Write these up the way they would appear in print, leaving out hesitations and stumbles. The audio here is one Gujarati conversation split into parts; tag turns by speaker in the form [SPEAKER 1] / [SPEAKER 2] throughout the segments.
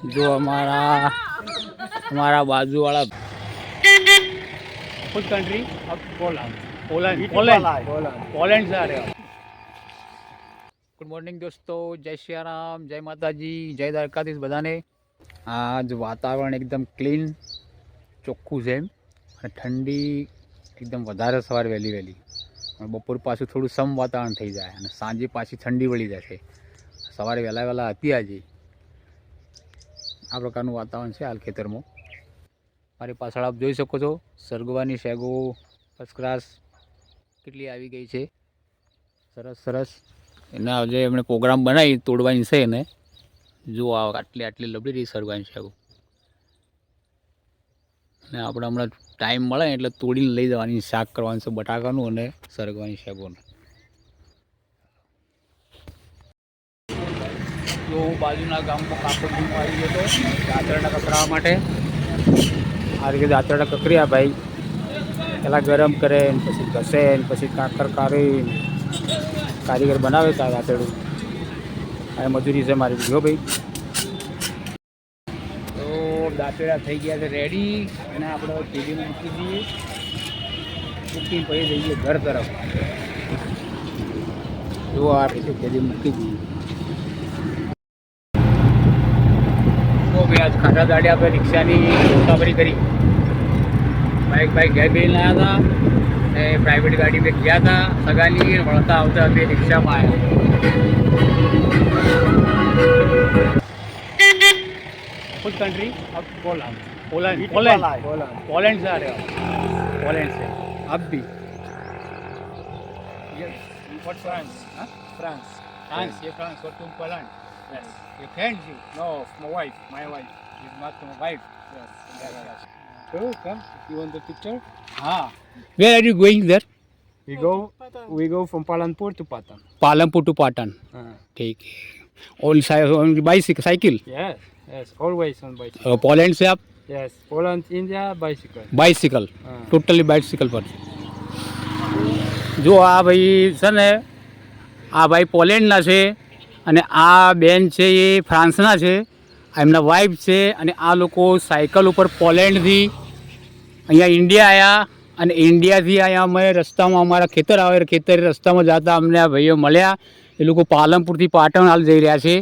[SPEAKER 1] जो हमारा बाजू वाला कुछ कंट्री अब पोलैंड से आ रहे हो। गुड मॉर्निंग दोस्तों, जय श्री राम, जय माताजी, जय द्वारकाधीश बधाने। आज वातावरण एकदम क्लीन ચોખ્ખું છે અને ઠંડી એકદમ વધારે સવારે વહેલી વહેલી અને બપોર પાછું થોડું સમ વાતાવરણ થઈ જાય અને સાંજે પાછી ઠંડી વળી જશે। સવારે વહેલા વહેલા હતી આજે આ પ્રકારનું વાતાવરણ છે હાલ ખેતરમાં। મારી પાછળ આપ જોઈ શકો છો સરગવાની શેગો ફર્સ્ટ ક્લાસ કેટલી આવી ગઈ છે, સરસ સરસ। એના આજે એમણે પ્રોગ્રામ બનાવી તોડવાની છે એને, જો આટલી આટલી લબડી રહી સરગવાની શેગો ને આપણે હમણાં ટાઈમ મળે એટલે તોડીને લઈ જવાની, શાક કરવાનું છે બટાકાનું અને સરગવાની શેગોનું। જો હું બાજુના ગામમાં કાપડમાં આવી ગયો હતો દાંતરડા કકરાવા માટે। આ રીતે દાંતરડા કકર્યા ભાઈ, પહેલાં ગરમ કરે ને પછી ઘસે ને પછી કાકર કાઢી કારીગર બનાવે ત્યાં દાંતરડું। આ મજૂરી છે મારી, જો ભાઈ। દાંતરડા થઈ ગયા છે રેડી અને આપણે પેઢીમાં મૂકી દઈએ, મૂકીને પછી જઈએ ઘર તરફ। જો આ રીતે પેઢી મૂકી દઈએ। તો ભાઈ આજ ખાટા દાડે આપણે રિક્ષાની મુસાફરી કરી, બાઇક ઘેર બેસીને આવ્યા હતા અને પ્રાઇવેટ ગાડી મેં ગયા હતા સગાની, વળતા આવતા અમે રિક્ષામાં આવ્યા। कुछ कंट्री अब पोलैंड से आ रहे हो। पोलैंड से अब भी
[SPEAKER 2] What France? Huh? France.
[SPEAKER 1] ये फ्रांस और तुम पोलैंड।
[SPEAKER 2] Yes.
[SPEAKER 1] ये friend ji?
[SPEAKER 2] No, my wife.
[SPEAKER 1] Is not my wife.
[SPEAKER 2] Yes.
[SPEAKER 1] So come,
[SPEAKER 2] You want the picture?
[SPEAKER 1] हाँ। Where are you going there?
[SPEAKER 2] We go from Palanpur to Patan.
[SPEAKER 1] Palampur to Patan. ठीक है। और bicycle cycle?
[SPEAKER 2] Yes, always on bicycle.
[SPEAKER 1] Poland से आप?
[SPEAKER 2] Yes, Poland, India, bicycle.
[SPEAKER 1] Bicycle totally bicycle પર। જો આ ભાઈ છે ને, આ ભાઈ પોલેન્ડના છે અને આ બેન છે એ ફ્રાન્સના છે, એમના વાઈફ છે અને આ લોકો સાયકલ ઉપર પોલેન્ડથી અહીંયા ઇન્ડિયા આવ્યા અને ઇન્ડિયાથી અહીંયા અમે રસ્તામાં અમારા ખેતર આવે ખેતર રસ્તામાં જતા અમને આ ભાઈઓ મળ્યા। એ લોકો પાલનપુરથી પાટણ હાલ જઈ રહ્યા છે।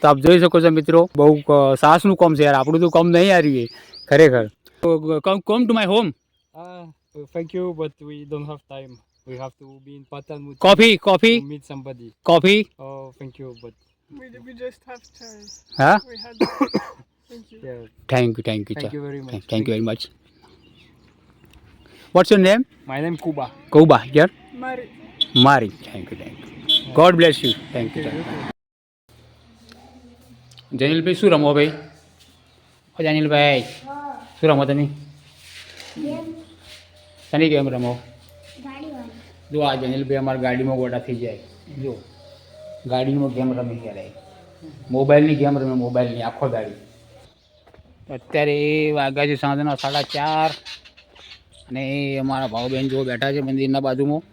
[SPEAKER 1] તો આપ જોઈ શકો છો મિત્રો, બહુ સાહસનું કામ છે યાર, આપણું તો કામ નહીં આ રહીએ ખરેખર। Come to my home.
[SPEAKER 2] Thank you, but we don't have time. We have to be in Patan to
[SPEAKER 1] coffee
[SPEAKER 2] meet somebody.
[SPEAKER 1] coffee
[SPEAKER 2] Oh, thank you, but
[SPEAKER 3] we just have time.
[SPEAKER 1] huh
[SPEAKER 3] We had thank you.
[SPEAKER 2] yeah,
[SPEAKER 1] thank you
[SPEAKER 2] thank you very much.
[SPEAKER 1] thank you very much। What's your name?
[SPEAKER 2] My name Kuba.
[SPEAKER 1] Kuba here?
[SPEAKER 3] Mari.
[SPEAKER 1] thank you God bless you। thank you જનિલભાઈ શું રમો ભાઈ? ઓ જનિલભાઈ શું રમો તમે? શની ગેમ રમો? જો આ જનિલભાઈ અમારી ગાડીમાં ગોટા થઈ જાય, જો ગાડીમાં ગેમ રમે ક્યારે, મોબાઈલની ગેમ રમે, મોબાઈલની આખો ગાડી। અત્યારે વાગ્યા છે સાંજના 4:30 અને અમારા ભાઉબેન જો બેઠા છે મંદિરના બાજુમાં।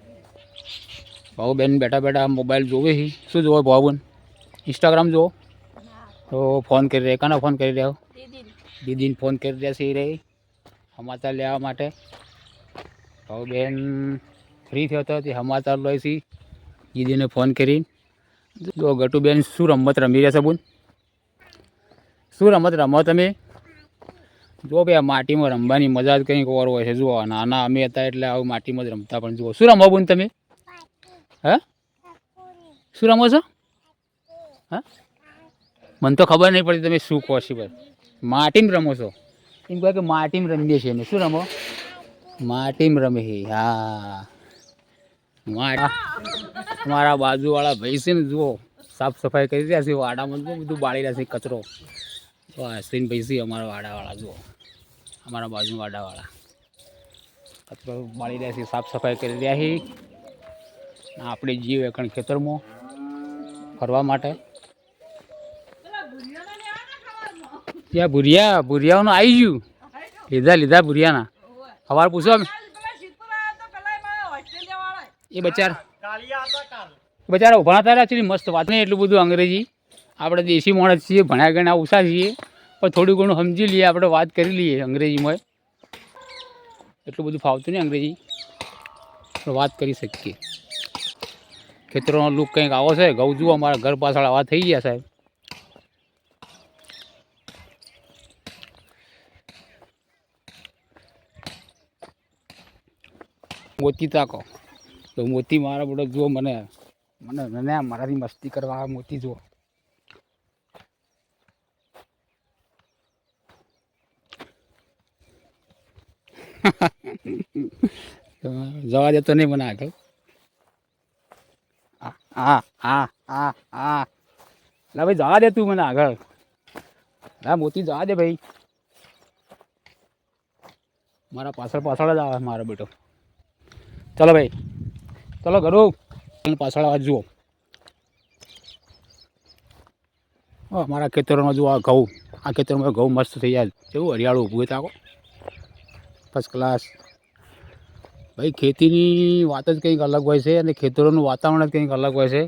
[SPEAKER 1] ભાઉબેન બેઠા બેઠા મોબાઈલ જોવે છે। શું જોવો ભાઉબેન? ઇન્સ્ટાગ્રામ જુઓ તો ફોન કરી રહ્યા, કાના ફોન કરી રહ્યો? દીદીને ફોન કરી રહ્યા છે એ રહી સમાચાર લેવા માટે। ભાઉબેન ફ્રી થયો હતો તે સમાચાર લો છે, દીદીને ફોન કરી। જો ગટુબેન શું રમત રમી રહ્યા છે બોલ? શું રમત રમો તમે? જો ભાઈ આ માટીમાં રમવાની મજા જ કંઈક ઓર હોય છે। જુઓ નાના અમે હતા એટલે આવું માટીમાં જ રમતા, પણ જુઓ શું રમો બોલ તમે? હા શું રમો છો? હા મને તો ખબર નહીં પડતી તમે શું કહો છો? બસ માટીમાં રમો છો એમ કહે કે માટીમાં રમીએ છીએ અમે। શું રમો? માટીમાં રમે છે। હા અમારા બાજુવાળા ભાઈ છે ને, જુઓ સાફ સફાઈ કરી રહ્યા છે વાડામાં, જુઓ બધું બાળી રહ્યા છે કચરો। તો અશ્વિન ભાઈ છે અમારા વાડાવાળા, જુઓ અમારા બાજુ વાડાવાળા કચરો બાળી રહ્યા છે, સાફ સફાઈ કરી રહ્યા છે। આપણે જઈએ એકણ ખેતરમાં ફરવા માટે। ત્યાં ભુરિયાઓનું આવી ગયું, લીધા ભુરિયાના સવાર પૂછો અમે એ બચારા ઉભા હતા એકચ્યુઅલી મસ્ત વાત નહીં, એટલું બધું અંગ્રેજી આપણે દેશી માણસ છીએ, ભણ્યા ગણ્યા ઓછા છીએ પણ થોડું ઘણું સમજી લઈએ, આપણે વાત કરી લઈએ અંગ્રેજીમાં. એટલું બધું ફાવતું નહીં અંગ્રેજી, પણ વાત કરી શકીએ. ખેતરોનો લુક કંઈક આવો છે. ઘઉં જુઓ અમારા ઘર પાછળ આવા થઈ ગયા સાહેબ. મોતી તાકો તો મોતી મારા બધો જુઓ, મને મને મને મારાથી મસ્તી કરવા આવે મોતી જુઓ. જવા દેતો નહીં મને આગળ. હા હા હા હા લા ભાઈ જવા દે તું મને આગળ. હા મોતી જવા દે ભાઈ, મારા પાછળ પાછળ જ આવે મારો બેટો. ચલો ભાઈ ચલો ઘરો પાછળ આવા જુઓ. મારા ખેતરોમાં જુઓ આ ઘઉં, આ ખેતરમાં ઘઉં મસ્ત થઈ જાય. કેવું હરિયાળું ઊભું હોય તાકો, ફર્સ્ટ ક્લાસ. ભાઈ ખેતીની વાત જ કંઈક અલગ હોય છે, અને ખેતરોનું વાતાવરણ જ કંઈક અલગ હોય છે.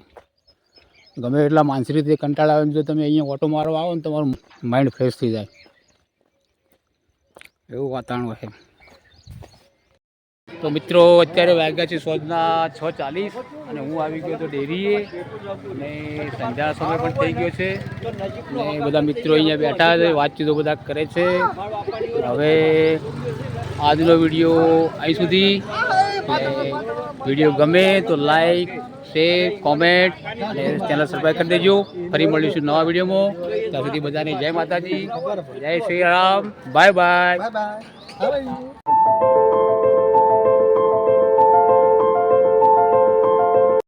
[SPEAKER 1] ગમે એટલા માનસિક રીતે કંટાળા આવે, જો તમે અહીંયા ઓટો મારવા આવો ને તમારું માઇન્ડ ફ્રેશ થઈ જાય, એવું વાતાવરણ હોય છે. તો મિત્રો અત્યારે વાગ્યા છે સોજના 6:40 અને હું આવી ગયો તો ડેરીએ, અને સંધ્યા સમય પણ થઈ ગયો છે. અને બધા મિત્રો અહીંયા બેઠા છે, વાતચીતો બધા કરે છે. હવે આજનો વિડીયો અહીં સુધી. વિડીયો ગમે તો લાઈક, શેર, કોમેન્ટ અને ચેનલ સબસ્ક્રાઈબ કરી દેજો. ફરી મળીશું નવા વિડીયોમાં. ત્યાં સુધી બધાને જય માતાજી, જય શ્રી રામ, બાય બાય.